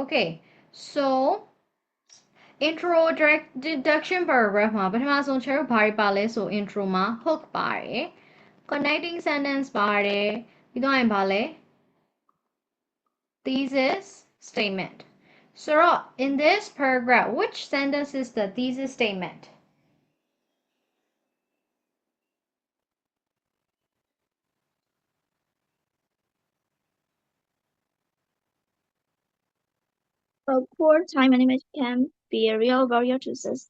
Okay, so introduction paragraph မှာပထမဆုံးကျွန်တော်ဘာတွေပါလဲဆို intro မှာ hook ပါတယ် connecting sentence ပါတယ်ပြီးတော့ရင်ဘာလဲ thesis statement. So in this paragraph, which sentence is the thesis statement? Poor time management can be a real barrier to success.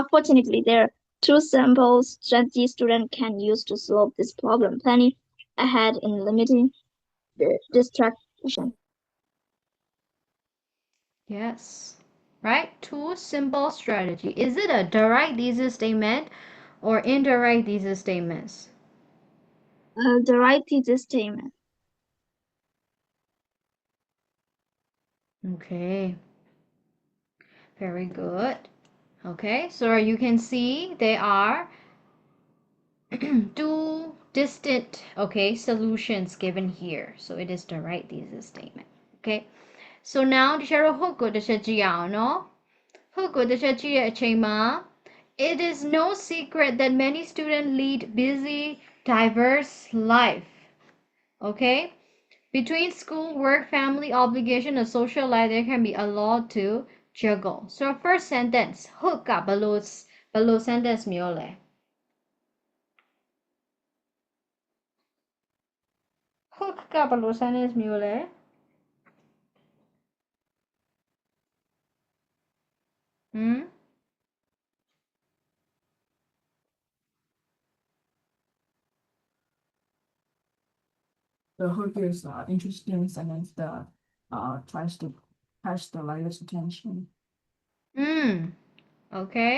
Unfortunately, there are two simple strategies students can use to solve this problem: planning ahead and limiting the distraction. Yes, right? Two simple strategy. Is it a direct thesis statement or indirect thesis statements? The right thesis statement. Okay, very good. Okay, so you can see they are two distant, okay, solutions given here. So it is the right thesis statement. Okay, so now တခြားတော့ hook ကိုတစ်ချက်ကြည့်ရအောင်နော် hook ကိုတစ်ချက်ကြည့်တဲ့အချိန်မှာ it is no secret that many students lead busy diverse life. Okay, between school work family obligation and social life there can be a lot to juggle. So first sentence hook ကဘယ်လို sentence မျိုးလဲ hook ကဘယ်လို sentence မျိုးလဲ The hook is interesting sentence that tries to catch the writer's attention. Okay.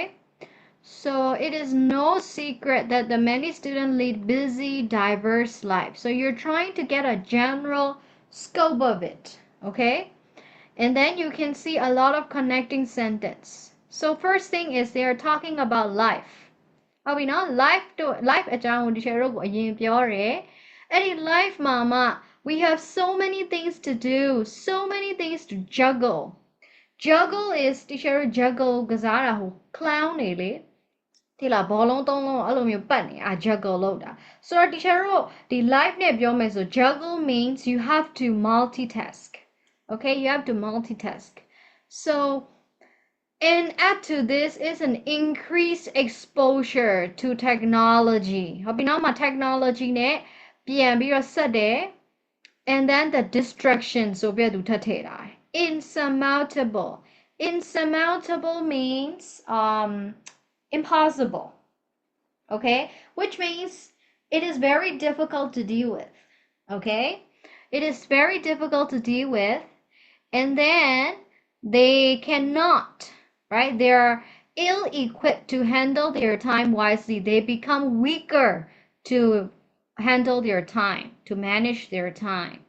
So it is no secret that the many students lead busy, diverse lives. So you're trying to get a general scope of it, okay? And then you can see a lot of connecting sentence. So first thing is they are talking about life. We know life အကြောင်းကိုဒီချေတို့ကိုအရင်ပြောတယ်။အဲ့ဒီ life မှာမှ we have so many things to do, so many things to juggle. Juggle is ဒီချေတို့ juggle ကစားတာဟို clown နေလေ။ဒီလားဘောလုံးသုံးလုံးအဲ့လိုမျိုးပတ်နေအာ juggle လုပ်တာ။ဆိုတော့ဒီချေတို့ဒီ life နဲ့ပြောမယ်ဆို juggle means you have to multitask. Okay, you have to multitask. So and add to this is an increased exposure to technology. ဟုတ်ပြီနော်မှာ technology နဲ့ပြန်ပြီးတော့ဆက်တယ် and then the distraction ဆိုပြီးသူထပ်ထည့်တာ insurmountable. Insurmountable means impossible. Okay, which means it is very difficult to deal with. Okay, it is very difficult to deal with, and then they cannot, right? They are ill-equipped to handle their time wisely. They become weaker to handle their time, to manage their time.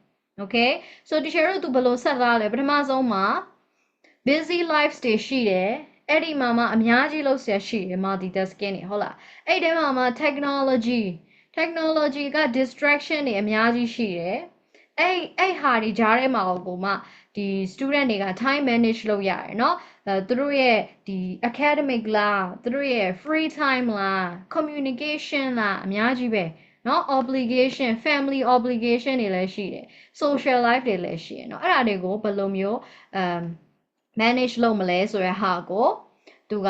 Okay, so ဒီချေတို့သူဘယ်လိုဆက်လာလဲပထမဆုံးမှာ busy life တွေရှိတယ်အဲ့ဒီမှာမှအများကြီးလုပ်ဆရာရှိတယ် multitasking တွေဟုတ်လားအဲ့ဒီမှာမှ technology က distraction တွေအများကြီးရှိတယ်အဲ့ဟာတွေကြားထဲမှာကိုမှဒီ student တွေက time manage လုပ်ရတယ်เนาะသူတို့ရဲ့ဒီ academic လားသူတို့ရဲ့ free time လား communication လားအများကြီးပဲเนาะ obligation family obligation တွေလည်းရှိတယ် social life တွေလည်းရှိတယ်เนาะအဲ့ဒါတွေကိုဘယ်လိုမျိုးmanage လုပ်မလဲဆိုရဟာကိုသူက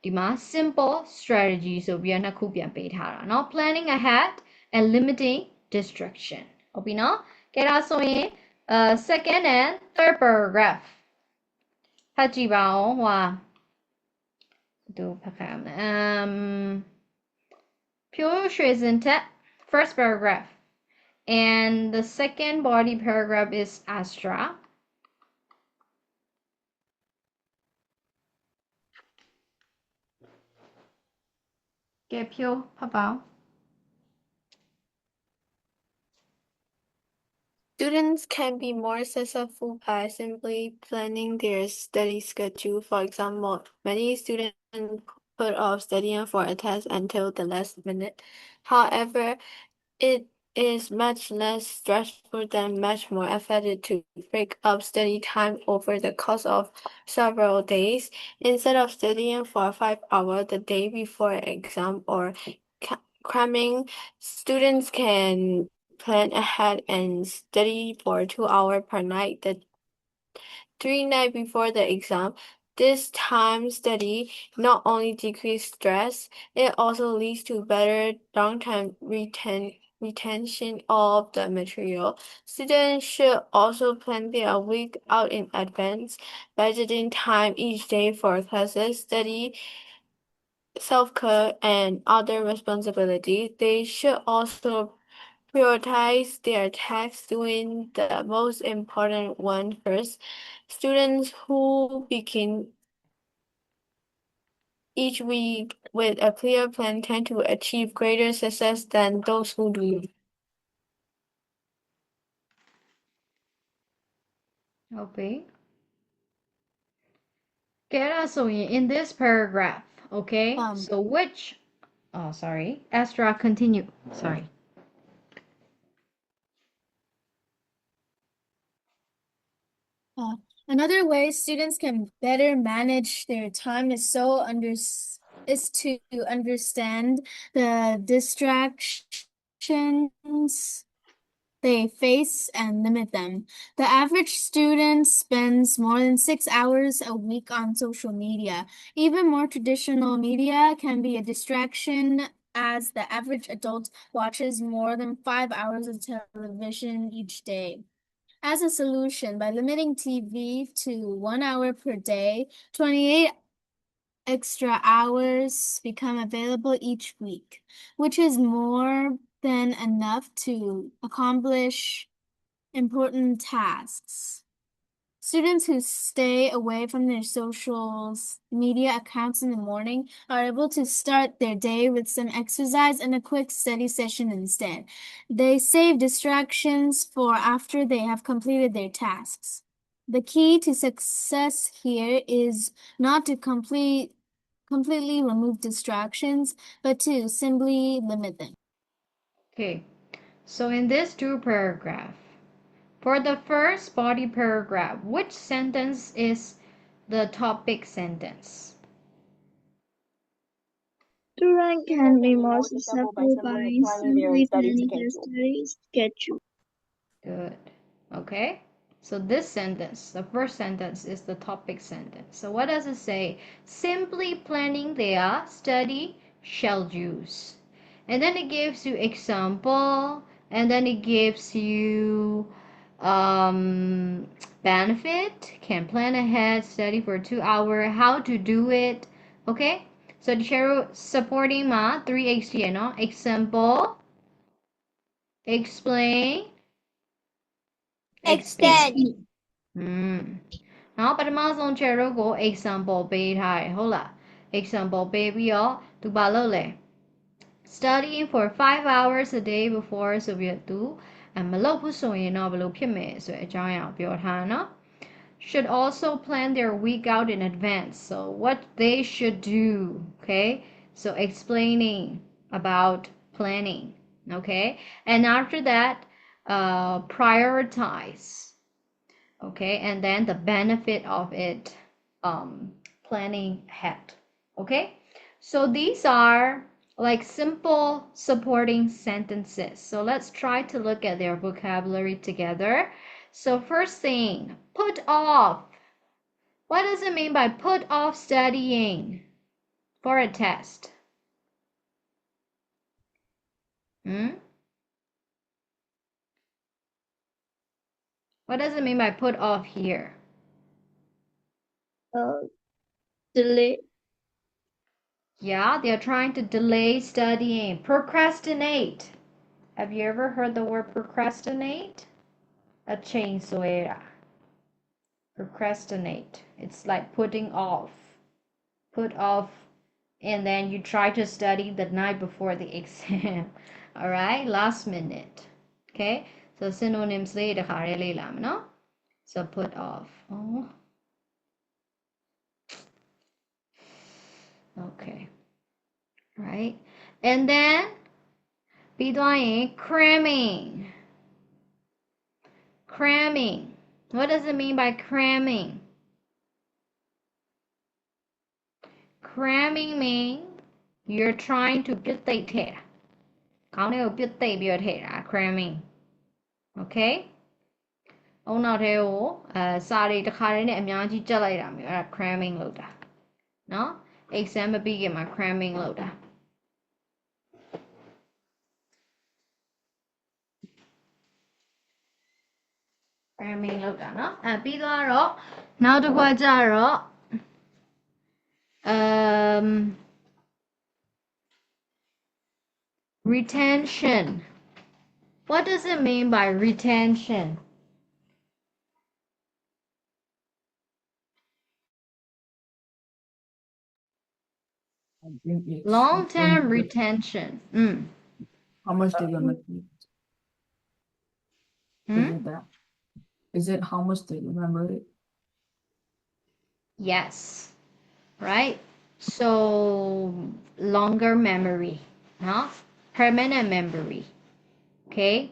ဒီမှာ simple strategy ဆိုပြီးတော့နှစ်ခုပြန်ပေးထားတာเนาะ planning ahead and limiting distraction ဟုတ်ပြီเนาะကဲဒါဆိုရင်second and third paragraph ဖတ်ကြည့်ပါအောင်ဟွာသူဖတ်ခိုင်းမယ်ဖြိုးရွှေစင်ထက် first paragraph and the second body paragraph is Astra. Get Pyo Papa. Students can be more successful by simply planning their study schedule. For example, many students put off studying for a test until the last minute. However, it is much less stressful than much more effective to break up study time over the course of several days. Instead of studying for 5 hours the day before an exam or cramming, students can plan ahead and study for 2 hours per night the 3 nights before the exam. This time study not only decreases stress, it also leads to better long-term retention of the material. Students should also plan their week out in advance, budgeting time each day for classes, study, self-care, and other responsibilities. They should also prioritize their tasks, doing the most important one first. Students who begin each week with a clear plan tend to achieve greater success than those who do. Okay. ကဲအဲ့ဒါဆိုရင် in this paragraph, okay? So which oh sorry, Astra continue. Sorry. Another way students can better manage their time is to understand the distractions they face and limit them. The average student spends more than 6 hours a week on social media. Even more traditional media can be a distraction, as the average adult watches more than 5 hours of television each day. As a solution, by limiting TV to 1 hour per day, 28 extra hours become available each week, which is more than enough to accomplish important tasks. Students who stay away from their social media accounts in the morning are able to start their day with some exercise and a quick study session instead. They save distractions for after they have completed their tasks. The key to success here is not to completely remove distractions, but to simply limit them. Okay. So in this two paragraph, for the first body paragraph, which sentence is the topic sentence? Students can be more successful by simply planning their study schedule. Good. Okay. So this sentence, the first sentence is the topic sentence. So what does it say? Simply planning their study schedules. And then it gives you example, and then it gives you benefit, can plan ahead, study for 2 hours, how to do it. Okay? So the supporting ma 3H, no? Example, explain, extend. နောက်ပထမဆုံး channel ကို example ပေးထားတယ်ဟုတ်လား example ပေးပြီးတော့သူဘာလုပ်လဲ studying for 5 hours a day before ဆိုပြီးတော့သူမလုပ်ဘူးဆိုရင်တော့ဘယ်လိုဖြစ်မယ်ဆိုတဲ့အကြောင်းအရာကိုပြောထားတာနော် should also plan their week out in advance. So what they should do, okay? So explaining about planning, okay? And after that, prioritize, okay? And then the benefit of it, planning ahead, okay? So these are like simple supporting sentences. So let's try to look at their vocabulary together. So first thing, put off. What does it mean by put off studying for a test? What does it mean by put off here? Delay. Yeah, they're trying to delay studying. Procrastinate. Have you ever heard the word procrastinate? A chainsaw. Procrastinate. It's like putting off. Put off, and then you try to study the night before the exam. All right, last minute. Okay, so synonyms later. No? So put off. Oh. Okay. Right, and then ပြီးသွားရင် cramming. Cramming. What does it mean by cramming? Cramming means you're trying to ပြတ်သိပ်ထည့်တာခေါင်းထဲကိုပြတ်သိပ်ပြီးတော့ထည့်တာ cramming. Okay? အုံနောက်ထဲကိုစာတွေတစ်ခါတည်းနဲ့အများကြီးကြက်လိုက်တာမျိုးအဲ့ဒါ cramming လုပ်တာနော် exam မပြီးခင်မှာ cramming လုပ်တာ cramming လုပ်တာနော်ပြီးသွားတော့နောက်တစ်ခါကျတော့retention. What does it mean by retention? I think it's Long-term retention. how much they remember it. Is it that? Is it how much they remember it? Yes. Right? So longer memory, huh? Permanent memory. Okay?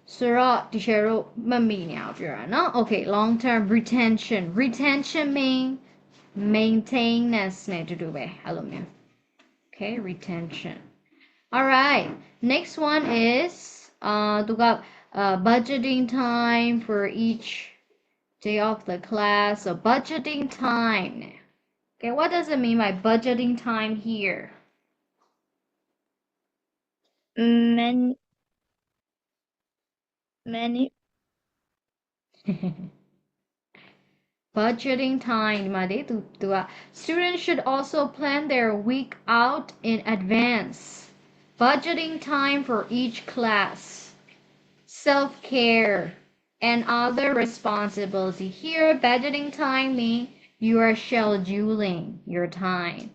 So teacher မမိနေအောင်ပြောတာနော် Okay, long-term retention. Retention mean maintenance နဲ့တူတူပဲအဲ့လိုမျိုး Okay, retention. All right. Next one is budgeting time for each day of the class. So budgeting time. Okay, what does it mean by budgeting time here? Many Budgeting time ဒီမှာလေသူက students should also plan their week out in advance. Budgeting time for each class. Self-care and other responsibility. Here, budgeting time means you are scheduling your time.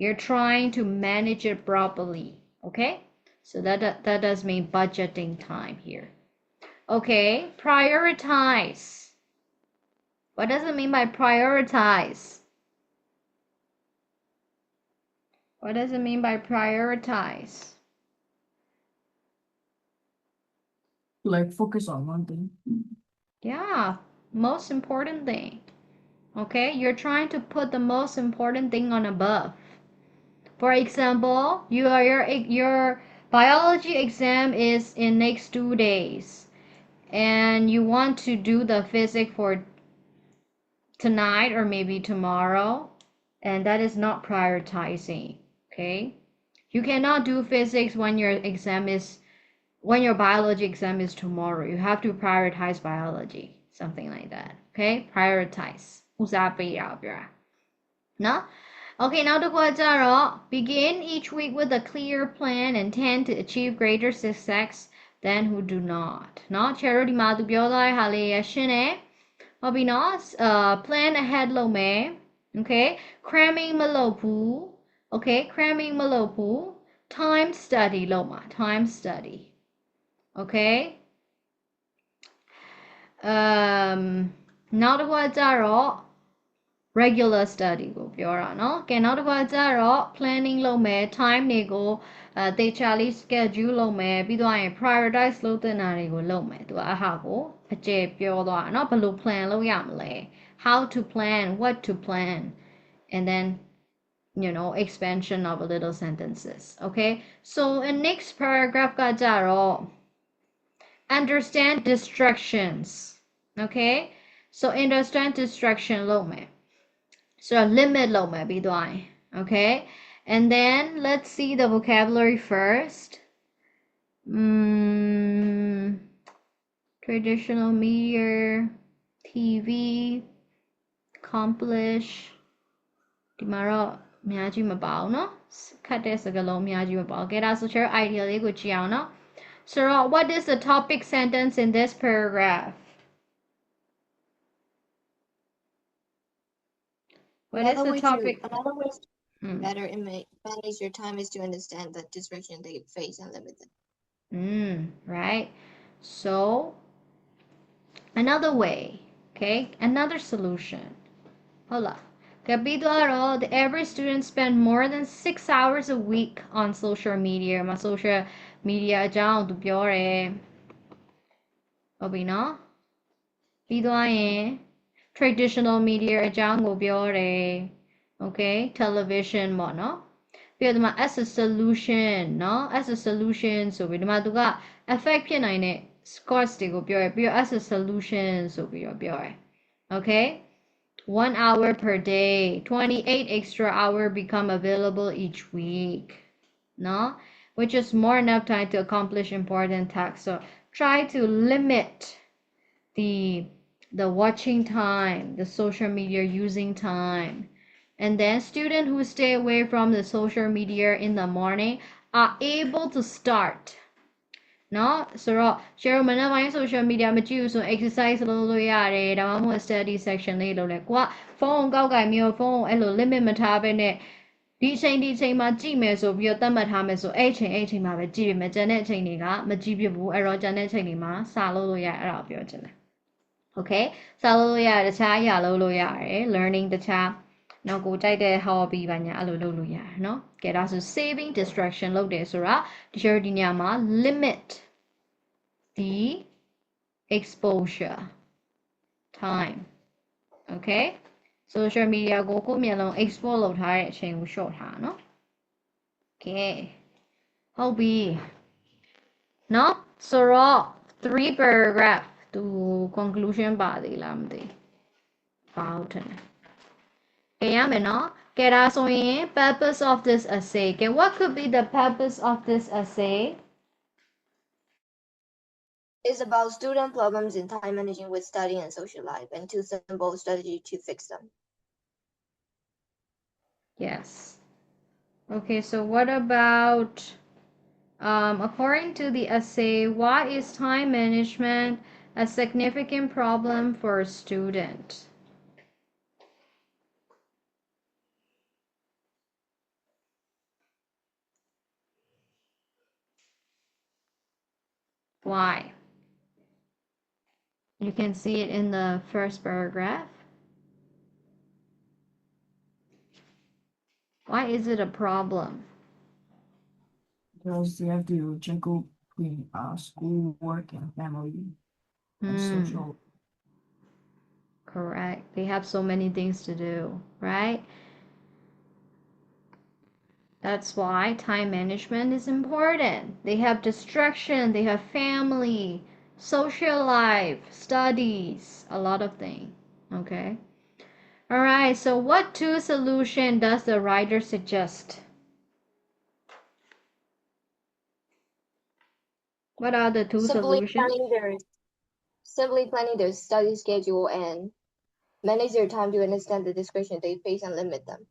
You're trying to manage it properly. Okay? So that does mean budgeting time here. Okay, prioritize. What does it mean by prioritize? What does it mean by prioritize? Like focus on one thing. Yeah, most important thing. Okay, you're trying to put the most important thing on above. For example, your biology exam is in next 2 days, and you want to do the physics for tonight or maybe tomorrow, and that is not prioritizing. Okay, you cannot do physics when your biology exam is tomorrow. You have to prioritize biology, something like that. Okay, prioritize. ဦးစားပေးရပြောတာနော် Okay, now begin each week with a clear plan and tend to achieve greater success than who do not. နော် Cherry ဒီမှာသူပြောသွားတဲ့ဟာလေးရရှင်းတယ်ဟုတ်ပြီနော် plan ahead လုပ်မယ် Okay, cramming မလုပ်ဘူး Okay, cramming မလုပ်ဘူး time study လုပ်မှာ time study. Okay. နောက်တစ်ခါကျတော့ regular study ကိုပြောတာเนาะကဲနောက်တစ်ခါကျတော့ planning လုပ်မယ် time တွေကိုသေချာလေး schedule လုပ်မယ်ပြီးတော့ရင် prioritize လုပ်တဲ့နာတွေကိုလုပ်မယ်သူကအဟာကိုအကျယ်ပြောသွားတာเนาะဘယ်လို plan လုပ်ရမလဲ how to plan, what to plan, and then expansion of a little sentences. Okay, so in next paragraph ကကြတော့ understand distractions. Okay, so understand distraction လုပ်မယ် so limit လုပ်မယ်ပြီးသွားရင် Okay, and then let's see the vocabulary first. Traditional media, TV, accomplish ဒီမှာတော့အများကြီးမပါဘူးเนาะခတ်တဲ့စကားလုံးအများကြီးမပါဘူးကဲဒါဆိုချင် idea လေးကိုကြည့်အောင်เนาะ So what is the topic sentence in this paragraph? What is the topic? Another way to better manage your time is to understand the distraction they face and limit them. Right. So another way, okay, another solution. Hold up. ပြီးတော့ the average student spend more than 6 hours a week on social media မှာ social media အကြောင်းသူပြောတယ်ဟုတ်ပြီနော်ပြီးသွားရင် traditional media အကြောင်းကိုပြောတယ် okay television ပေါ့နော်ပြီးတော့ဒီမှာ as a solution နော် as a solution ဆိုပြီးဒီမှာသူက effect ဖြစ်နိုင်တဲ့ scores တွေကိုပြောရပြီးတော့ as a solution ဆိုပြီးတော့ပြောရ okay 1 hour per day 28 extra hour become available each week no which is more enough time to accomplish important tasks so try to limit the watching time the social media using time and then students who stay away from the social media in the morning are able to start နော်ဆိုတော့ share မနက်ပိုင်း social media မကြည့်ဘူးဆို exercise လုပ်လို့ရတယ်ဒါမှမဟုတ် study section လေးလုပ်လဲကိုကဖုန်းကောက်ကင်မျိုးဖုန်းအဲ့လို limit မထားဘဲနဲ့ဒီအချိန်မှာကြည့်မယ်ဆိုပြီးတော့သတ်မှတ်ထားမယ်ဆိုအဲ့အချိန်မှာပဲကြည့်ရမယ်ကျန်တဲ့အချိန်တွေကမကြည့်ပြဘူးအဲ့တော့ကျန်တဲ့အချိန်တွေမှာစာလုပ်လို့ရအဲ့ဒါကိုပြောချင်တယ် okay စာလုပ်လို့ရတယ်တခြားအရာလုပ်လို့ရတယ် learning တခြားနော်ကိုကြိုက်တဲ့ hobby ဘာညာအဲ့လိုလုပ်လို့ရတယ်နော်ကဲဒါဆို saving distraction လုပ်တယ်ဆိုတာဒီညမှာ limit the exposure time okay social media ကိုမျက်လုံး export လုပ်ထားတဲ့အချိန်ကို short ထားနော်ကဲဟုတ်ပြီနော်ဆိုတော့ three paragraph သူ conclusion ပါသေးလားမသိပါဟုတ်တယ်ကဲရမယ်နော်ကဲဒါဆိုရင် purpose of this essay ကဲ what could be the purpose of this essay It's about student problems in time managing with study and social life and 2 simple strategies to fix them. Yes. Okay, so what about, according to the essay, why is time management a significant problem for a student? Why? You can see it in the first paragraph. Why is it a problem? Because they have to juggle between school, work, and family and social. Correct. They have so many things to do, right? That's why time management is important. They have distraction, they have family, social life, studies, a lot of things. Okay. All right. So what two solution does the writer suggest? What are the two solutions? Simply planning their study schedule and manage their time to understand the discretion they face and limit them.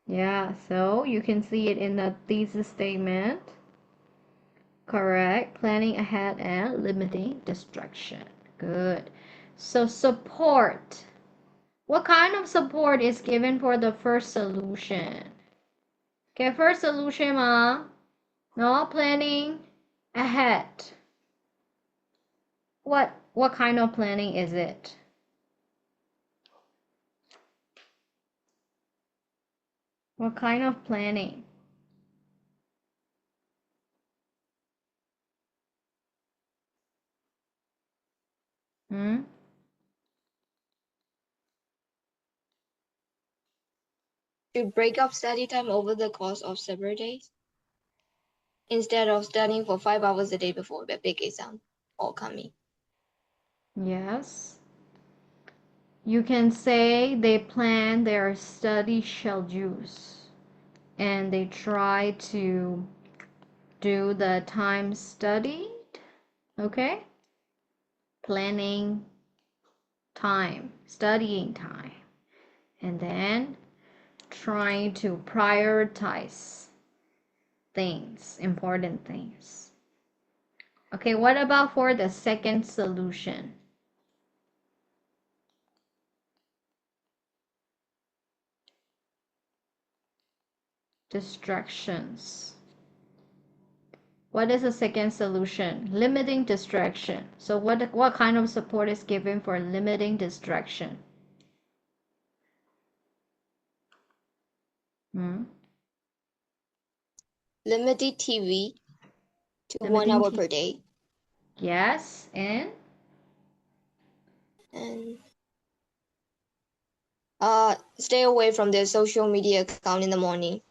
Yeah, so you can see it in the thesis statement. Correct. Planning ahead and limiting distraction. Good. So support. What kind of support is given for the first solution? Okay, first solution no planning ahead. What kind of planning is it? What kind of planning? To break up study time over the course of several days, instead of studying for 5 hours a day before the big exam or coming. Yes. You can say they plan their study schedules and they try to do the time studied. Okay? Planning time, studying time, and then trying to prioritize things, important things. Okay, what about for the second solution? Distractions. What is the second solution? Limiting distraction. So what kind of support is given for limiting distraction? Hmm? Limited TV to 1 Limiting hour T. per day. Yes, and And stay away from their social media account in the morning.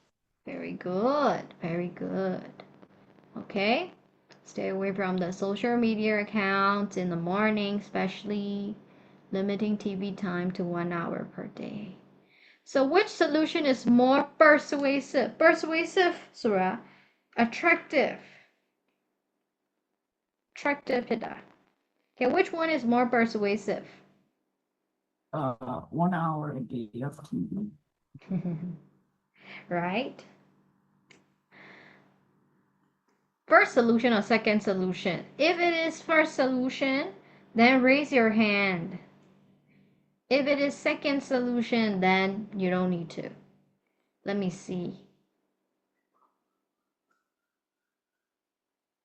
very good, very good. Okay, stay away from the social media accounts in the morning, especially limiting TV time to 1 hour per day. So which solution is more persuasive? Persuasive, Surah. Attractive. Attractive, Hida. Okay, which one is more persuasive? 1 hour a day of TV. Right? First solution or second solution? If it is first solution, then raise your hand. If it is second solution, then you don't need to. Let me see.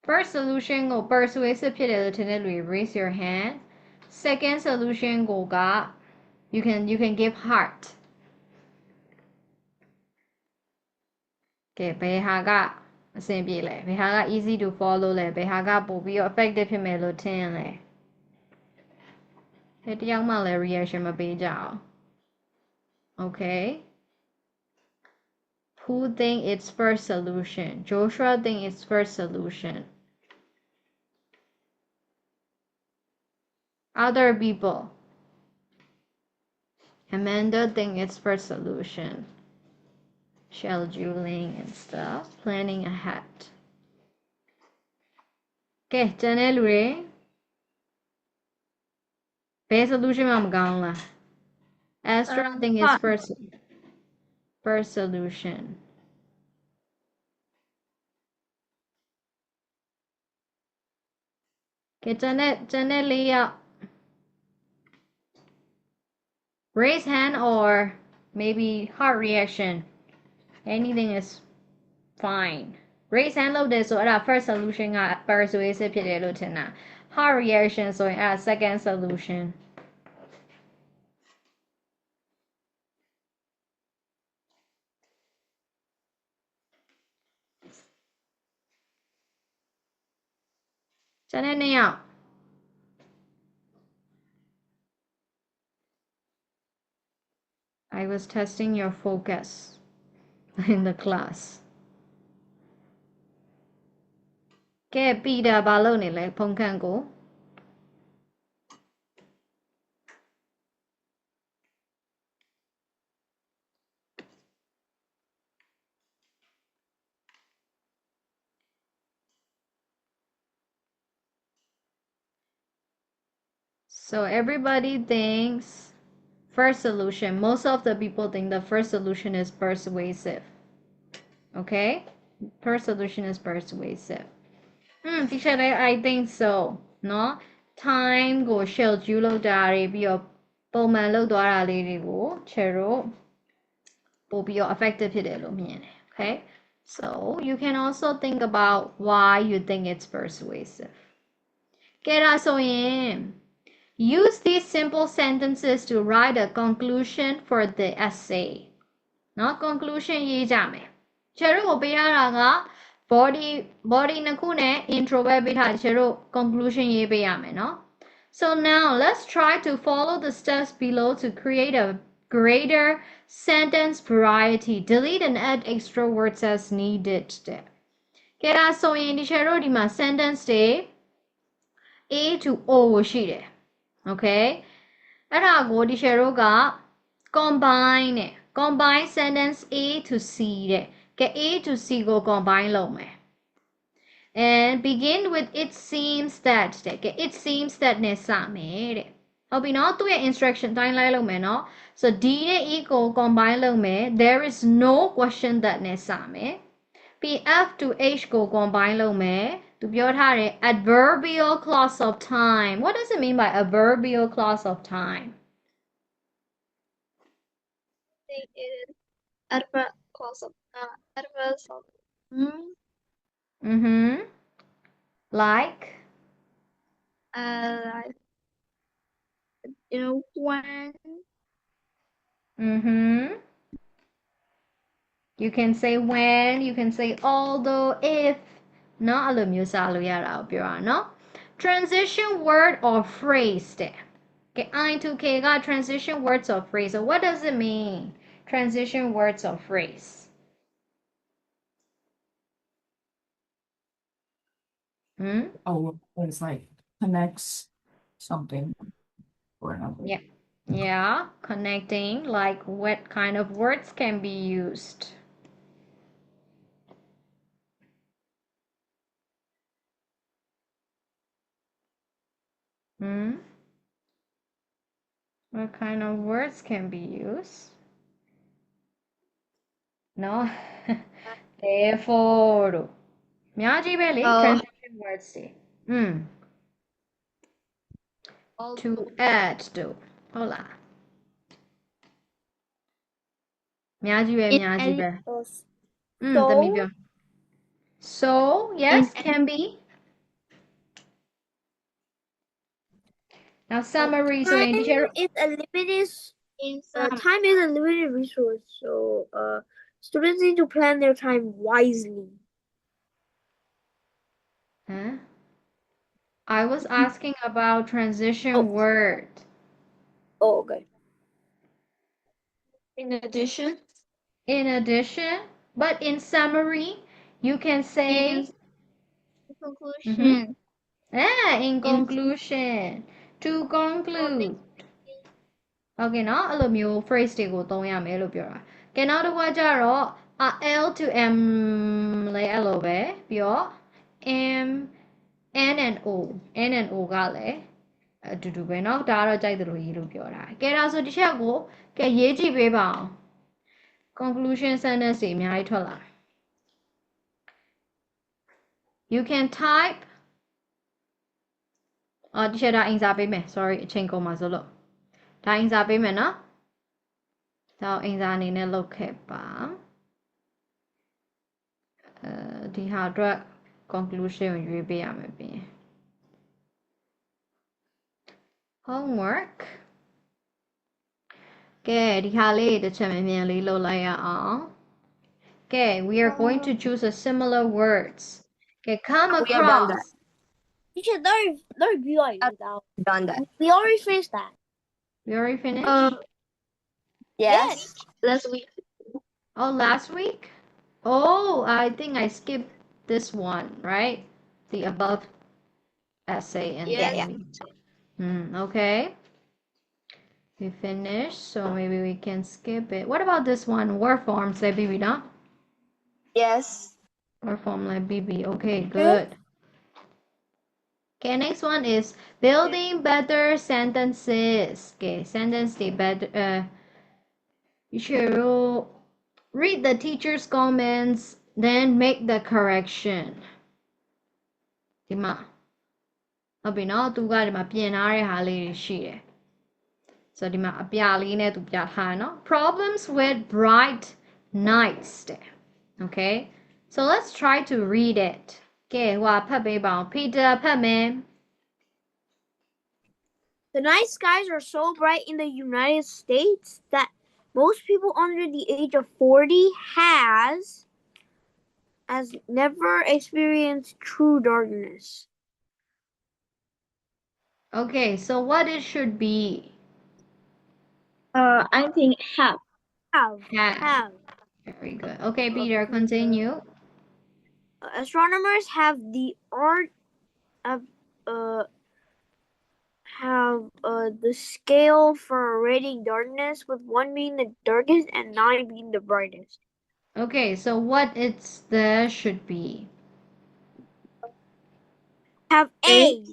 First solution ကို persuasive ဖြစ်တယ်လို့ထင်တဲ့လူတွေ raise your hand. Second solution ကိုက you can give heart. ကဲဘယ်ဟာကအဆင်ပြေလဲဘယ်ဟာက easy to follow လဲဘယ်ဟာကပို့ပြီးတော့ effective ဖြစ်မယ်လို့ထင်လဲတယောက်မှလည်း reaction မပေးကြအောင် Okay. Who think it's first solution? Joshua think it's first solution. Other people. Amanda think it's first solution. Scheduling and stuff. Planning ahead. ကဲကျန်တဲ့လူတွေဘယ် solution မှမကောင်းလား Astra think it's first solution. Okay, ကျန်တဲ့၄ယောက် raise hand or maybe heart reaction. Anything is fine. Raise hand လုပ်တယ်ဆိုအဲ့ဒါ first solution က persuasive ဖြစ်တယ်လို့ထင်တာ heart reaction ဆိုရင်အဲ့ဒါ second solution.ကျန်တဲ့2ယောက် I was testing your focus in the class. ကဲ Peter ဘာလုပ်နေလဲဖုန်းခန့်ကို So everybody thinks first solution. Most of the people think the first solution is persuasive. Okay? First solution is persuasive. Teacher, I think so. No? Time ကို schedule လုပ်တာတွေပြီးတော့ပုံမှန်လုပ်သွားတာလေးတွေကို Chero ပို့ပြီးတော့ effective ဖြစ်တယ်လို့မြင်တယ် Okay? So you can also think about why you think it's persuasive. ကဲဒါဆိုရင် use these simple sentences to write a conclusion for the essay. เนาะ conclusion ရေးကြမယ် Chero ကိုပေးရတာက body နှစ်ခုနဲ့ intro ပဲပေးထားတယ် Chero conclusion ရေးပေးရမယ်เนาะ So now let's try to follow the steps below to create a greater sentence variety. Delete and add extra words as needed. ကဲဒါဆိုရင်ဒီ Chero ဒီမှာ sentence တွေ A to O ကိုရှိတယ် Okay အဲ့ဒါကိုဒီ Chero က combine နဲ့ combine sentence A to C တဲ့ကဲ A to C ကို combine လုပ်မယ် and begin with it seems that တဲ့ကဲ it seems that နဲ့စမယ်တဲ့ဟုတ်ပြီနော်သူ့ရဲ့ instruction တိုင်းလိုက်လုပ်မယ်နော် so D နဲ့ E ကို combine လုပ်မယ် there is no question that နဲ့စမယ် P F to H ကို combine လုပ်မယ်သူပြောထားတယ် adverbial clause of time what does it mean by adverbial clause of time Think it is adverb clause of adverb of like like when You can say when, you can say although, if เนาะအဲ့လိုမျိုးစလို့ရတာကိုပြောတာเนาะ transition word or phrase တဲ့ Okay, I to K က transition words or phrase. So what does it mean? Transition words or phrase. Oh, it's like connects something or another. Yeah. Yeah, connecting. Like what kind of words can be used? What kind of words can be used? No. Therefore. အများကြီးပဲလေ transition words တွေ to add တို့ဟုတ်လားအများကြီးပဲအများကြီးပဲသမီးပြော so yes can be now summary ဆိုရင် teacher time is a limited resource, so students need to plan their time wisely. Huh? I was asking about transition word. Oh, okay. In addition, but in summary, you can say in conclusion. In conclusion, to conclude. Okay เนาะအဲ့လိုမျိုး phrase တွေကိုသုံးရမယ်လို့ပြောတာကဲနောက်တစ်ခါကျတော့ L to M လဲအဲ့လိုပဲပြီးတော့ M N and O ကလည်းအတူတူပဲเนาะဒါကတော့ကြိုက်သလိုရေးလို့ပြောတာကဲဒါဆိုတစ်ချက်ကိုကဲရေးကြည့်ပေးပါအောင် conclusion sentence တွေအများကြီးထွက်လာ You can type တစ်ချက်ဒါအင်စာပေးမယ် sorry အချိန်ကုန်ပါဆိုလို့ဒါအင်စာပေးမယ်เนาะဒါအင်စာအနေနဲ့လုပ်ခဲ့ပါဒီဟာအတွက် conclusion ကိုရွေးပေးရမယ်ပြင် homework ကဲဒီဟာလေးတစ်ချက်မြန်မြန်လေးလုပ်လိုက်ရအောင်ကဲ we are going to choose a similar words ကဲ come across Teacher, there be like Done that. we already finished that. we already finished Yes. Last week. oh last week oh I think I skipped this one right the above essay and Yeah. okay we finished so maybe we can skip it what about this one word forms like BB no Yes. word form like BB okay good okay next one is building better sentences okay sentence they better you should read the teacher's comments then make the correction ဒီမှာဟုတ်ပြီနော်သူကဒီမှာပြင်ထားတဲ့ဟာလေးတွေရှိတယ်ဆိုတော့ဒီမှာအပြလေးနဲ့သူပြထားတယ်နော် problems with bright nights တဲ့ okay so let's try to read it ကဲဟိုဖတ်ပေးပါအောင် Peter ဖတ်မယ် The night skies are so bright in the United States that most people under the age of 40 has never experienced true darkness. okay so what it should be I think have. Have. very good okay Peter continue Astronomers have the art of the scale for rating darkness, with 1 being the darkest and 9 being the brightest. okay so what it's there should be Have A.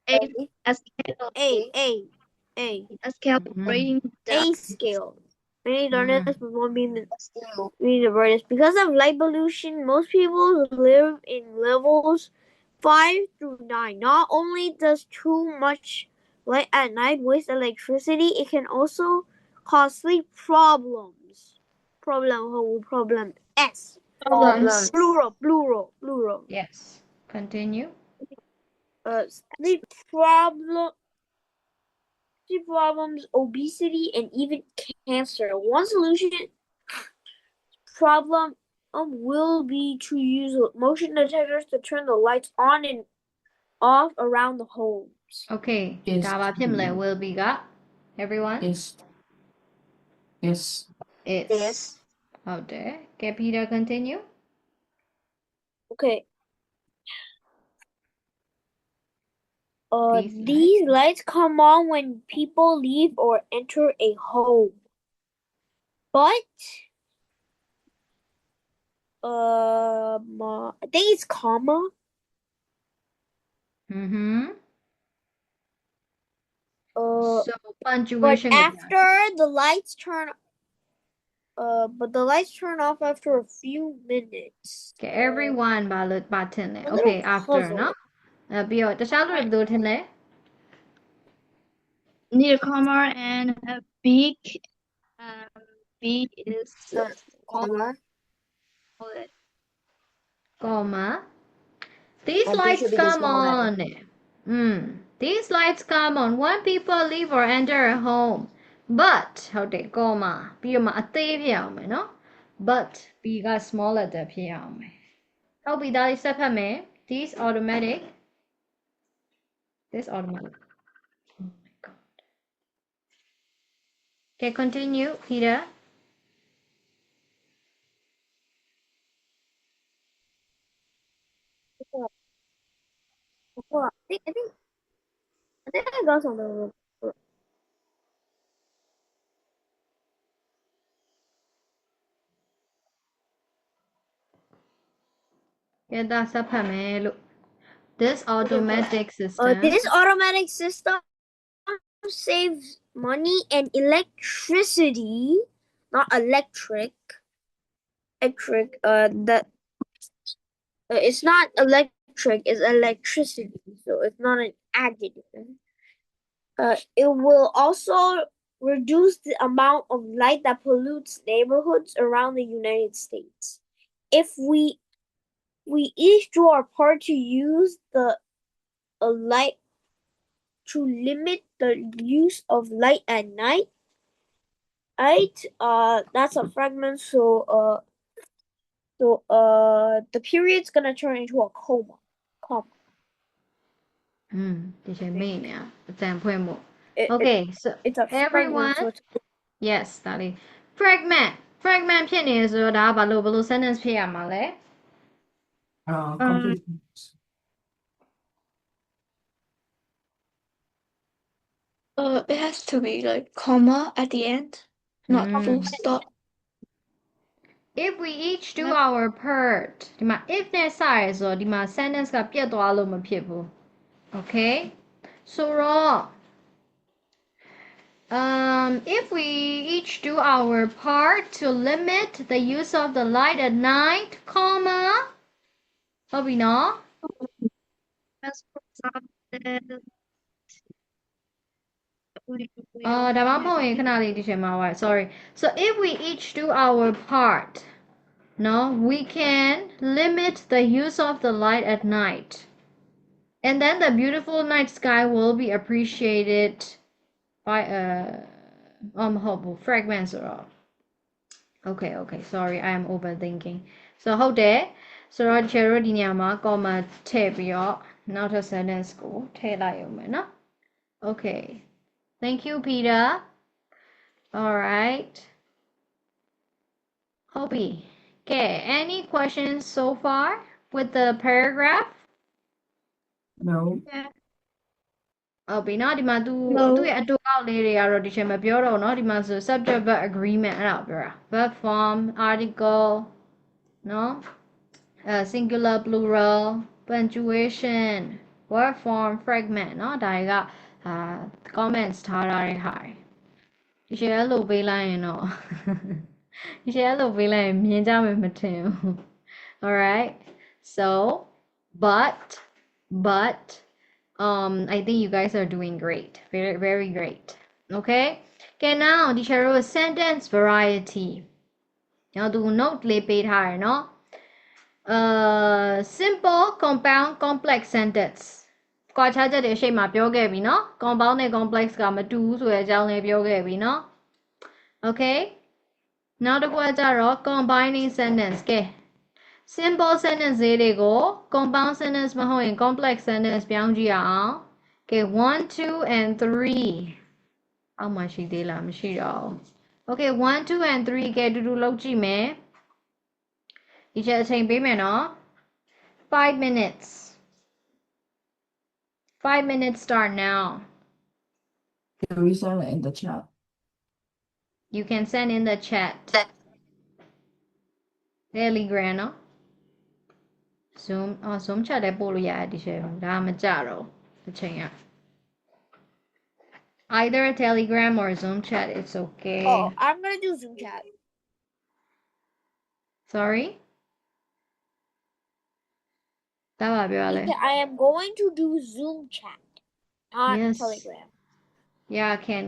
A A scale. A scale rating A scale. Rating darkness with 1 being the brightest. Because of light pollution, most people live in levels 5 through 9. Not only does too much light at night waste electricity, it can also cause sleep problems. Problem S. Problems. Plural. yes continue Sleep problems, obesity, and even cancer. One solution problem will be to use motion detectors to turn the lights on and off around the homes. Okay Is ဒါပါဖြစ်မလဲ will be က everyone is is ဟုတ်တယ်ကဲ Peter continue Okay. These These lights come on when people leave or enter a home. But I think it's comma. So But punctuation ကိုပြ after the lights turn but the lights turn off after a few minutes. ကဲ everyone ဘာလို့ပါထင်လဲ A little Okay after puzzled. နော်ပြီးတော့တခြားလူတွေဘယ်လိုထင်လဲ Need a comma and a big B is Comma. comma these I think lights should be the come small on these lights come on when people leave or enter a home but ဟုတ်တယ် comma ပြီးတော့မှအသေးဖြစ်အောင်မယ်နော် but B က small letter ဖြစ်အောင်မယ်ဟုတ်ပြီဒါလေးဆက်ဖတ်မယ် this automatic oh my god okay continue Peter I think I got something. yeah ဒါဆက်ဖတ်မယ်လို့ this automatic system This automatic system saves money and electricity, not electric. It's not electric, it's electricity, so it's not an adjective. It will also reduce the amount of light that pollutes neighborhoods around the United States. If we each do our part to use the light to limit the use of light at night. That's a fragment, so the period's gonna turn into a comma.ဒီချိန်မေ့နေရအတန်ဖွင့်ဖို့ It- Okay so It's a everyone fragment, so it's yes ဒါလေး fragment ဖြစ်နေဆိုတော့ဒါကဘာလို့ sentence ဖြစ်ရမှာလဲ complete It has to be like comma at the end, not full stop. if we each do our part ဒီမှာ if နဲ့စရဲဆိုတော့ဒီမှာ sentence ကပြတ်သွားလို့မဖြစ်ဘူး okay ဆိုတော့ if we each do our part to limit the use of the light at night comma ဟုတ်ပြီနော် ဒါမှမဟုတ်ရင်ခဏလေးဒီချိန်မှာ sorry so if we each do our part no we can limit the use of the light at night and then the beautiful night sky will be appreciated by mဟုတ်ဘူး fragments ဆိုတော့ okay sorry I am overthinking so ဟုတ်တယ်ဆိုတော့ဒီတို့ဒီနေရာမှာ comma ထည့်ပြီးတော့နောက်ထပ် sentence ကိုထည့်လိုက်အောင်မယ်နော် okay thank you Peter all right Hobby okay any questions so far with the paragraph no ဟုတ်ပြီနော်ဒီမှာသူ့ရဲ့အတူအောက်လေးတွေကတော့ဒီချိန်မပြောတော့เนาะဒီမှာဆို subject verb agreement အဲ့ဒါပြောတာ verb form article เนาะsingular plural punctuation word form fragment เนาะဒါတွေကcomments ထားတဲ့ဟာဒီချိန်အဲ့လိုပေးလိုက်ရင်တော့ဒီချိန်အဲ့လိုပေးလိုက်ရင်မြင်ကြမယ်မထင်ဘူး all right so but I think you guys are doing great very very great okay okay now ဒီချိန်တော့ sentence variety နောက်သူ note လေးပေးထားရယ်เนาะsimple compound complex sentence ကွာခြားချက်တွေအရှိမပြောခဲ့ပြီเนาะ compound နဲ့ complex ကမတူဘူးဆိုတဲ့အကြောင်းလေးပြောခဲ့ပြီเนาะ okay နောက်တစ်ခုကကြတော့ combining sentence ကဲ simple sentence လေးတွေကို compound sentence မဟုတ်ရင် complex sentence ပြောင်းကြည့်ရအောင်ကဲ1 2 and 3အောက်မှာရှိသေးလားမရှိတော့ဘူး Okay 1 2 and 3ကဲတူတူလုပ်ကြည့်မယ်ဒီချက်အချိန်ပေးမယ်နော်5 minutes 5 minutes start now Can we send it in the chat? you can send in the chat Telegram နော် Zoom chat လည်းပို့လို့ရတယ်ဒီချက်ဒါမကြတော့တစ်ချိန်က either a Telegram or Zoom chat it's okay Oh, I'm gonna do Zoom chat. Sorry ဒါပါပြောရလဲ I am going to do Zoom chat, not Yes. Telegram. Yeah can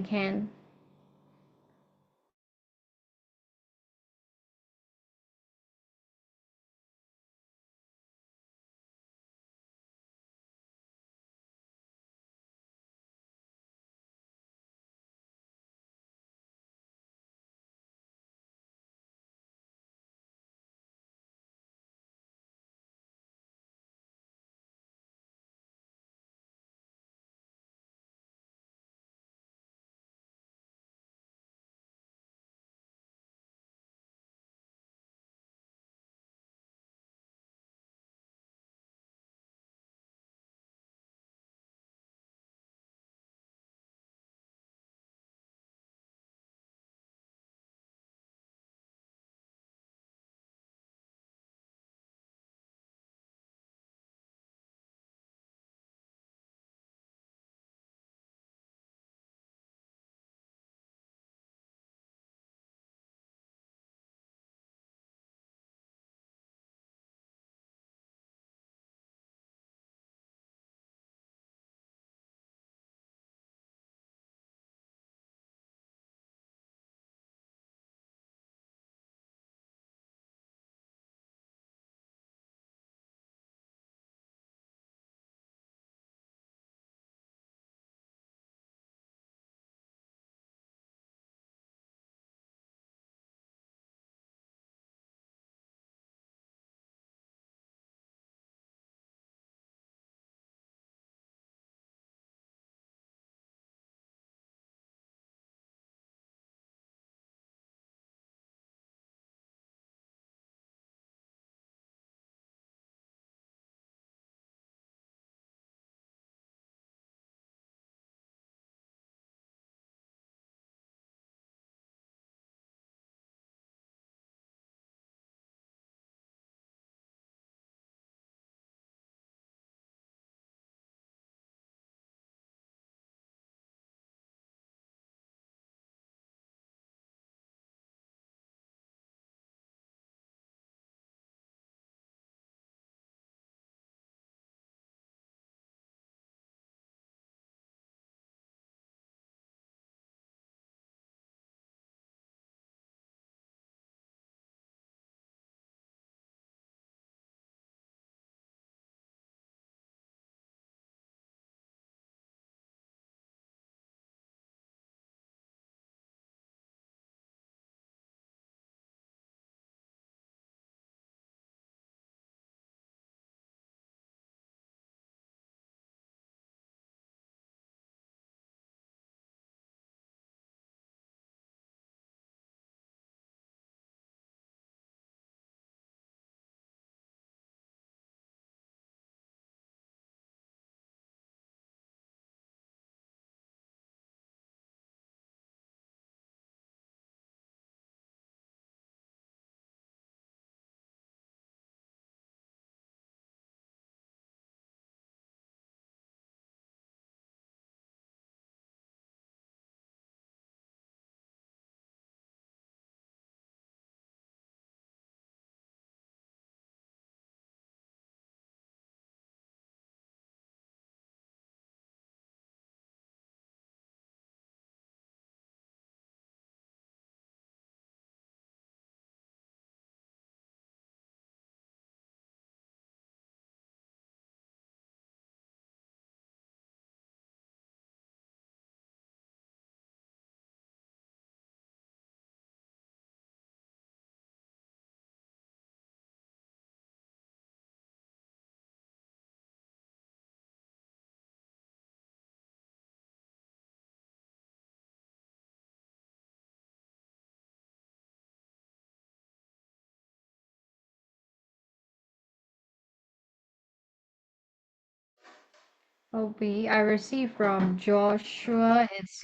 Obi, I received from Joshua. It's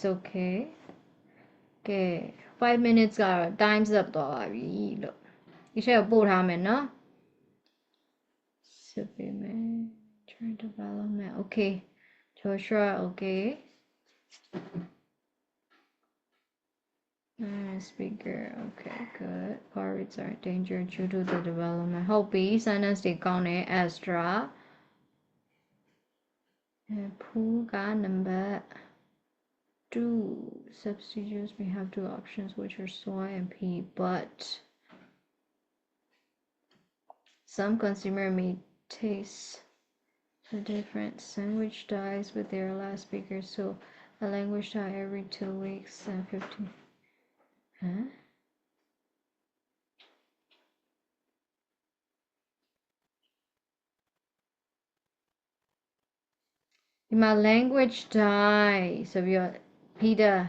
okay. Okay, 5 minutes ကတော့ times up သွားပါပြီလို့ဒီချက်ကိုပို့ထားမယ်နော်စစ်ပေးမယ် Turn development okay Joshua okay speaker okay good pirates are in danger due to the development ဟုတ်ပြီ sentence တွေကောင်းတယ် extra pool က number 2 substitutes may have two options which are soy and pea but some consumer may taste the different sandwich dies with their last speaker so a language die every 2 weeks and 15 huh? In my language die so you're Peter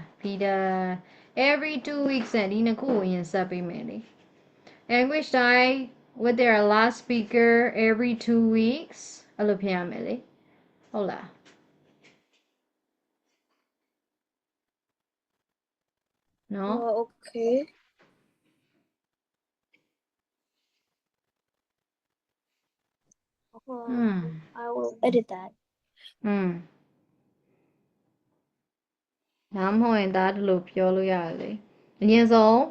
every 2 weeks and in a cool in supplementary language die with their last speaker every 2 weeks အဲ့လိုဖြစ်ရမယ်လေဟုတ်လား no Okay. I will edit that. ဒါမှမဟုတ်ရင်ဒါဒီလိုပြောလို့ရတယ်လေအရင်ဆုံး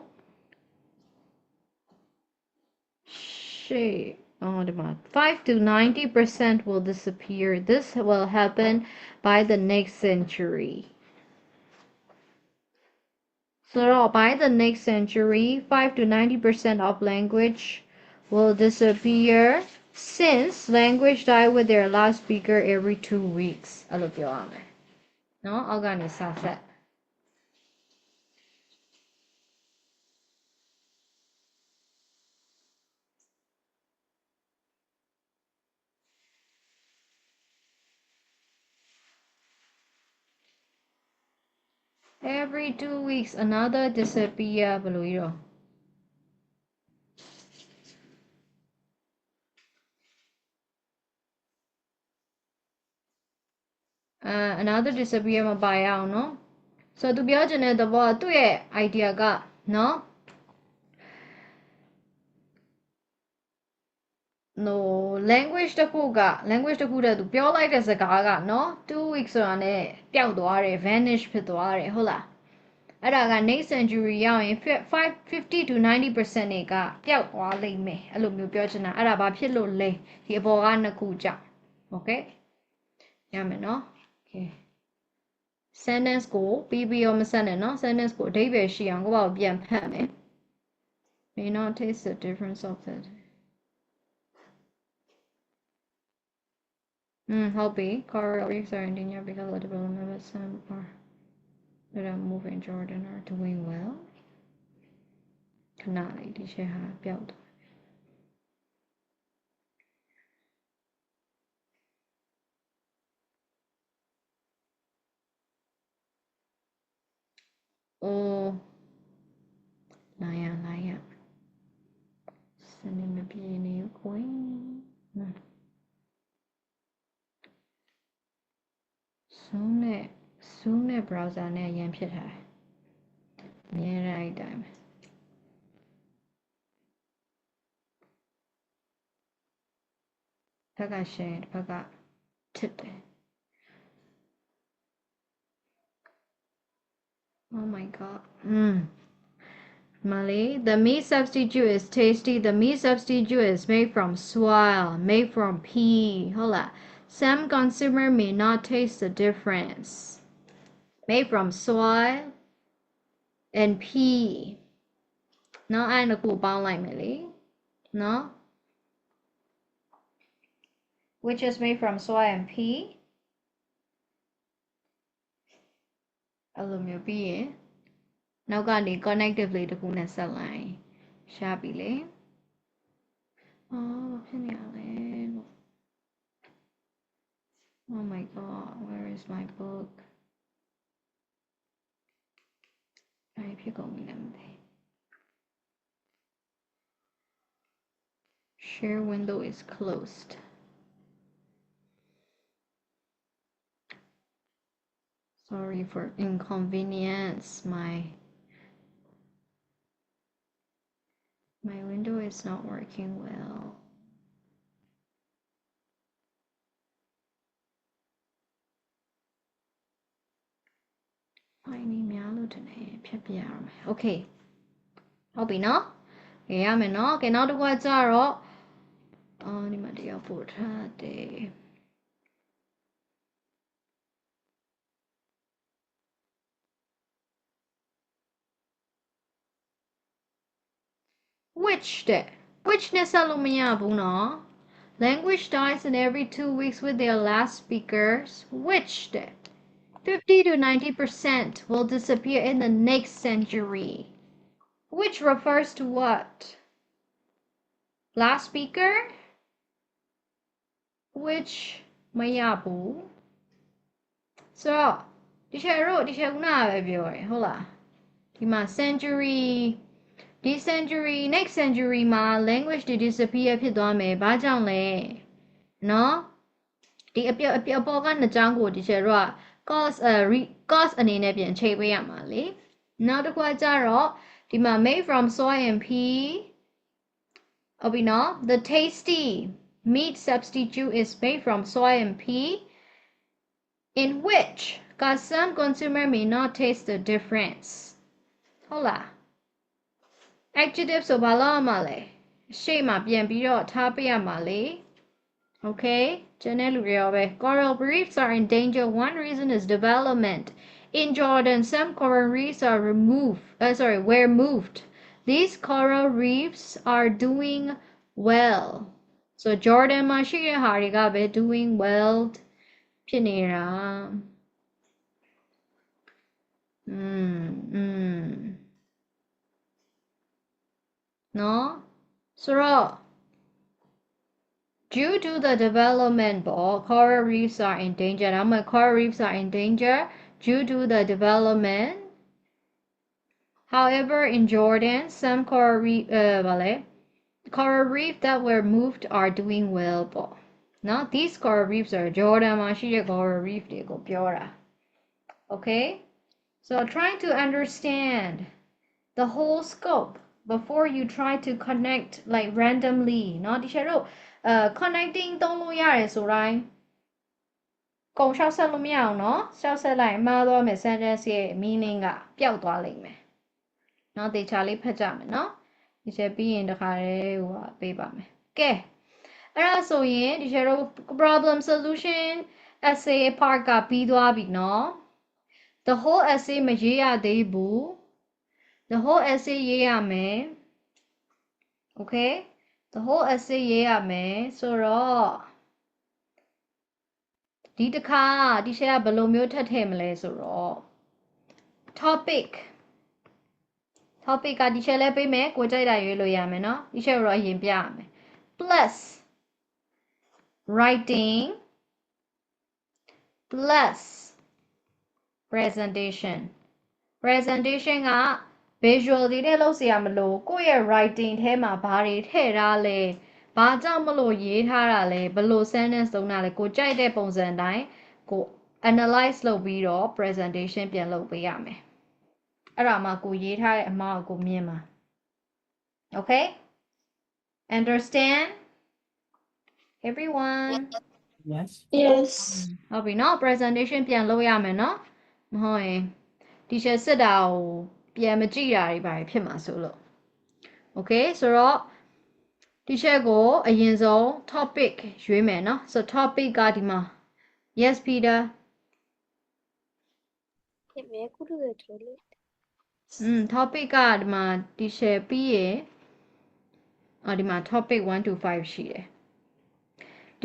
ရှေ့ဒီမှာ5 to 90% will disappear this will happen by the next century so by the next century 5 to 90% of language will disappear since language die with their last speaker every 2 weeks အဲ့လိုပြောရမယ်နော်အောက်ကနေစဆက် every 2 weeks another disappear ဘယ်လိုကြီးတော့ another disappear မပါရအောင်နော်ဆိုတော့သူပြောချင်တဲ့သဘောကသူ့ရဲ့ idea ကနော် no language တစ်ခုတည်းသူပြောလိုက်တဲ့စကားကနော်2 weeks ဆိုတာနဲ့ပျောက်သွားတယ် vanish ဖြစ်သွားတယ်ဟုတ်လားအဲ့ဒါက next century ရောက်ရင်50 to 90% တွေကပျောက်သွားလိမ့်မယ်အဲ့လိုမျိုးပြောချင်တာအဲ့ဒါဘာဖြစ်လို့လဲဒီအပေါ်ကနှစ်ခုကြောင့် okay ရမယ်နော် okay sentence ကိုပြီးရောမဆက်နဲ့နော် sentence ကိုအဓိပ္ပာယ်ရှိအောင်ကိုယ့်ဘာကိုပြန်ဖတ်မယ် may not taste the difference of it ဟုတ်ပြီ coral reefs are in danger because of development but some are that are moving Jordan are doing well ခဏလေးဒီချက်ဟာပျောက်သွားအိုးလာရစနေမပြေနေခွင်zoom နဲ့ browser နဲ့ရန်ဖြစ်ထားတယ်အများကြီးအဲ့တိုင်းပဲဘက်က share တစ်ဖက်က tip တယ် oh my god Malay, the meat substitute is tasty. The meat substitute is made from soil, made from pea. Hola. Some consumer may not taste the difference. Made from soil and pea. No, I know cool bound like Millie. No? Which is made from soil and pea. Aluminium pea. နောက်ကနေ connectively တခုနဲ့ဆက်လိုက်ရှားပြီလေအော်ဘာဖြစ်နေရလဲလို့ oh my god where is my book အဲ့ဖြစ်ကုန်ပြီလည်းမသိ share window is closed Sorry for inconvenience. My window is not working well. Okay. ဟုတ်ပြီနော်။ရမယ်နော်။ကဲနောက်တစ်ခါကျတော့ဒီမှာတရားပို့ထားတယ်။ Which တဲ့ which နဲ့ဆက်လို့မရဘူးနော် Language dies in every 2 weeks with their last speakers. Which တဲ့ 50 to 90% will disappear in the next century. Which refers to what? Last speaker? Which မရဘူး ဆိုတော့ဒီချက်ခုနကပဲပြောရယ်ဟုတ်လားဒီမှာ century ဒီ century next century မှာ language တွေ disappear ဖြစ်သွားမယ်ဘာကြောင့်လဲနော်ဒီအပေါ်ကနှစ်ကြောင်းကိုဒီချက်တော့ cause အနေနဲ့ပြန်ချိန်ပေးရမှာလေနောက်တစ်ခုကကြတော့ဒီမှာ made from soy and pea ဟုတ်ပြီနော် the tasty meat substitute is made from soy and pea in which cause some consumer may not taste the difference ဟုတ်လား adjective ဆိုဘာလို့ရမှာလဲရှေ့မှာပြန်ပြီးတော့ထားပေးရမှာလေ okay ကျန်တဲ့လူတွေရောပဲ coral reefs are in danger one reason is development in Jordan some coral reefs are were moved these coral reefs are doing well so Jordan မှာရှိတဲ့ဟာတွေကပဲ doing well ဖြစ်နေတာနော်ဆိုတော့ due to the development coral reefs are in danger ဒါမှ coral reefs are in danger due to the development however in Jordan some coral reef that were moved are doing well ပေါ့နော် these coral reefs are Jordan မှာရှိတဲ့ coral reef တွေကိုပြောတာ okay so trying to understand the whole scope before you try to connect like randomly เนาะဒီချက်တော့connecting သုံးလို့ရတယ်ဆိုတိုင်းကုန်ရှောက်ဆက်လို့မရအောင်เนาะရှောက်ဆက်လိုက်မှားသွားမယ် sentence ရဲ့ meaning ကပျောက်သွားလိမ့်မယ်เนาะတေချာလေးဖတ်ကြမယ်เนาะဒီချက်ပြီးရင်တခါတည်းဟိုပေးပါမယ်ကဲအဲ့ဒါဆိုရင်ဒီချက်တော့ problem solution essay part ကပြီးသွားပြီเนาะ the whole essay မရေးရသေးဘူး the whole essay ရေးရမယ် okay the whole essay ရေးရမယ်ဆိုတော့ဒီတစ်ခါဒီရှယ်ကဘယ်လိုမျိုးထပ်ထည့်မလဲဆိုတော့ topic ကဒီရှယ်လဲပေးမယ်ကိုကြိုက်တာရွေးလို့ရမယ်เนาะဒီရှယ်တော့အရင်ပြရမယ် plus writing plus presentation က visual တွေနဲ့လုပ်เสียမလို့ကိုယ့်ရဲ့ writing ထဲမှာဘာတွေထည့်ထားလဲဘာကြောင့်မလို့ရေးထားတာလဲဘယ်လို sentence သုံးတာလဲကိုကြိုက်တဲ့ပုံစံတိုင်းကို analyze လုပ်ပြီးတော့ presentation ပြန်လုပ်ပေးရမယ်အဲ့ဒါမှကိုရေးထားတဲ့အမှားကိုမြင်မှာ okay understand everyone Yes. Yes. ဟုတ်ပြီเนาะ presentation ပြန်လုပ်ရမယ်เนาะမဟုတ်ရင် teacher စစ်တာကိုပြန်မကြည့်တာတွေပါဖြစ်မှာဆိုလို့ okay ဆိုတော့ teacher ကိုအရင်ဆုံး topic ရွေးမယ်เนาะဆို topic ကဒီမှာ yes Peter topic ကဒီမှာ teacher ပြီးရင်ဒီမှာ topic 1 to 5 ရှိတယ်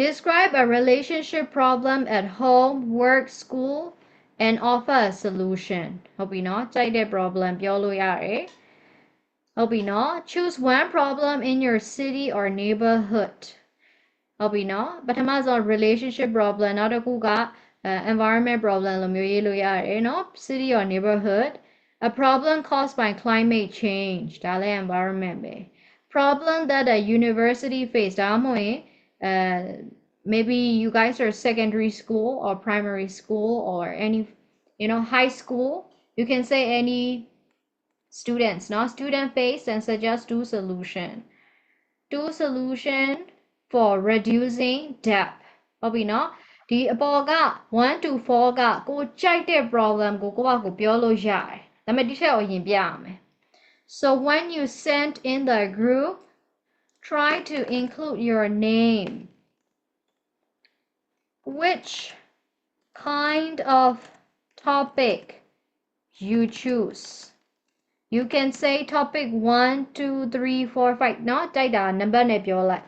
describe a relationship problem at home work school and offer a solution ဟုတ်ပြီเนาะကြိုက်တဲ့ problem ပြောလို့ရတယ်ဟုတ်ပြီเนาะ choose one problem in your city or neighborhood ဟုတ်ပြီเนาะပထမဆုံး relationship problem နောက်တစ်ခုက environment problem လိုမျိုးရေးလို့ရတယ်เนาะ city or neighborhood a problem caused by climate change ဒါလည်း environment ပဲ problem that a university face ဒါမှမဟုတ်ရင်maybe you guys are secondary school or primary school or high school, you can say any students, not student face, and suggest two solution. Two solution for reducing debt. ဟုတ်ပြီနော်ဒီအပေါ်က1 to 4ကကိုကြိုက်တဲ့ problem ကိုကိုယ့်ဘာကိုပြောလို့ရတယ်ဒါပေမဲ့ဒီထက်ကိုရင်ပြရမယ် so when you send in the group try to include your name which kind of topic you choose you can say topic 1 2 3 4 5เนาะတိုက်တာ number နဲ့ပြောလိုက်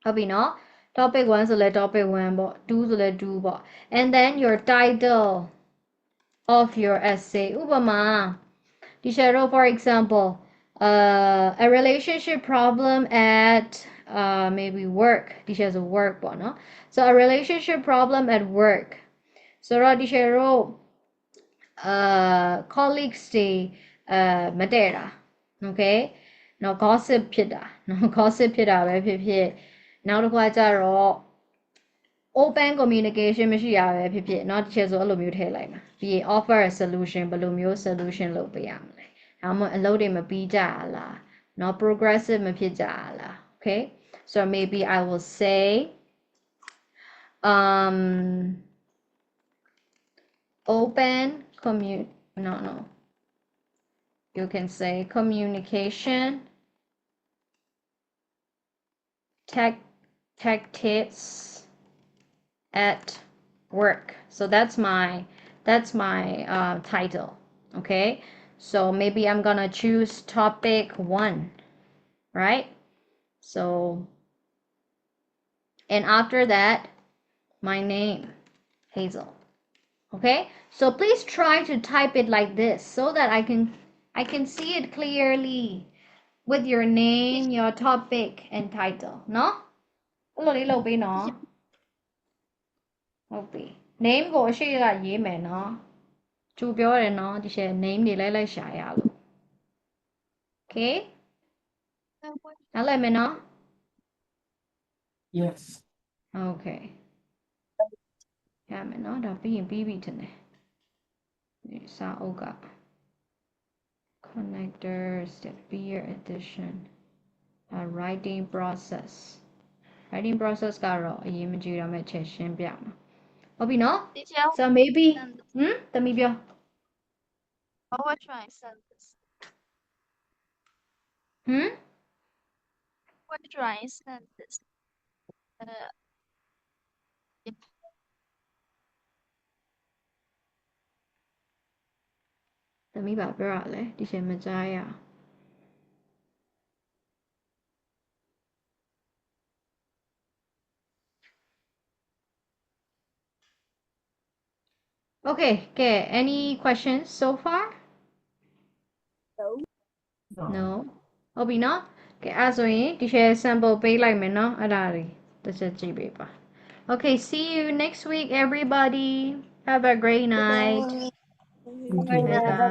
ဟုတ်ပြီနော် topic 1ဆိုလဲ topic 1ပေါ့2ဆိုလဲ2ပေါ့ and then your title of your essay ဥပမာဒီ shadow for example a relationship problem at maybe work ဒီ shadow work ပေါ့နော် so a relationship problem at work ဆိုတော့ဒီ shadow colleagues တွေမတည့်တာ okay နော် gossip ဖြစ်တာနော် gossip ဖြစ်တာပဲဖြစ်ဖြစ်နောက်တစ်ခါကျတော့ open communication မရှိရပဲဖြစ်ဖြစ်เนาะဒီချက်ဆိုအဲ့လိုမျိုးထည့်လိုက်မှာပြီးရင် offer a solution ဘယ်လိုမျိုး solution လုပ်ပေးရမလဲဒါမှမဟုတ်အလုပ်တွေမပြီးကြလားเนาะ progressive မဖြစ်ကြလား okay so maybe I will say open no you can say communication tactics at work so that's my title okay so maybe I'm gonna choose topic 1 right so and after that my name Hazel okay so please try to type it like this so that I can see it clearly with your name your topic and title เนาะအဲ့လိုလေးလုပ်ပေးနော်ဟုတ်ပြီ name ကိုအရှိကရေးမယ်နော်ကျူပြောတယ်နော်ဒီရှယ် name တွေလိုက်ရှာရလို့ okay နားလည်မယ်နော် Yes. okay ရမယ်နော်ဒါပြီးရင်ပြီးပြီထင်တယ်ဒီစာအုပ်က connectors the peer edition writing process ကတော့အရေးမကြီးတော့မဲ့ချက်ရှင်းပြမှာဟုတ်ပြီနော် Teacher, so maybe သမီးပြော how would try sentence? ဟမ် What try sentence? Uh, သမီးပါပြောရလဲဒီချိန်မကြားရ Okay ကဲ any questions so far no ဟုတ်ပြီနော်ကဲအဲ့ဆိုရင်ဒီချိန် sample ပေးလိုက်မယ်နော်အဲ့ဒါတွေတစ်ချက်ကြည့်ပေးပါ Okay see you next week everybody have a great night Thank you. bye bye